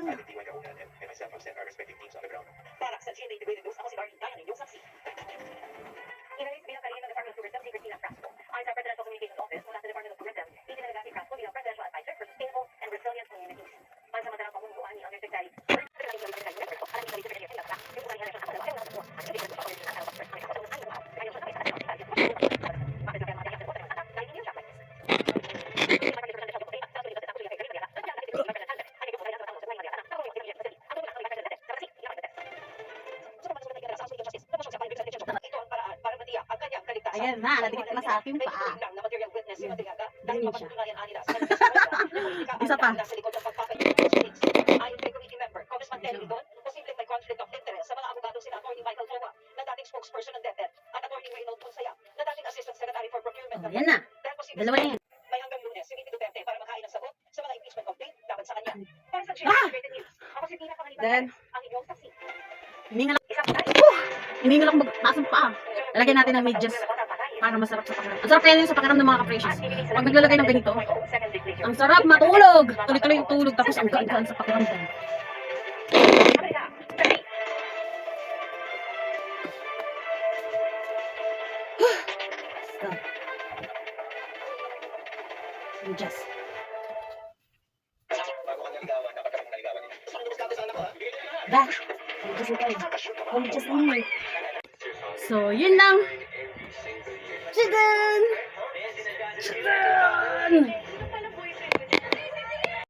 Para sa GMA Integrated News, ako si Darlene Dayan, inyong saksi. Inalis bilang kalihim ng Department of Tourism si Christina Frasco. Ayon sa Presidential Communications Office mula sa Department of Tourism, itinalaga si Frasco bilang Presidential Advisor for Sustainable and Resilient Communities. Pansamantalang pamumunuan ni Undersecretary Ayan na, nadikit na sa akin pa. Isa pa. Ayon kay committee member, Congressman Terry Lidon, posibleng may conflict of interest sa mga abogado sina Atty. Michael Toa, na dating spokesperson ng DepEd, at Atty. Reynold Consaya, na dating Assistant Secretary for Procurement. Ayan na. Dalawa na yan. May hanggang Lunes si VP Duterte para makain ng sagot sa mga impeachment complaint laban sa kanya. Para sa Integrated News, ako si Tina Pangaliban, ang inyong saksi. Hiningal ako magtaas ng paa. Lalagyan natin ng medyas para masarap sa pakiram. Ang sarap kaya sa pakiram ng mga ka-precious. Pag naglalagay ng ganito, ang sarap matulog. Tuloy-tuloy yung tulog tapos ang gaan sa pakiram. Medyas. Bah, medyas ini. So, yun lang. Tadaan! Tadaan!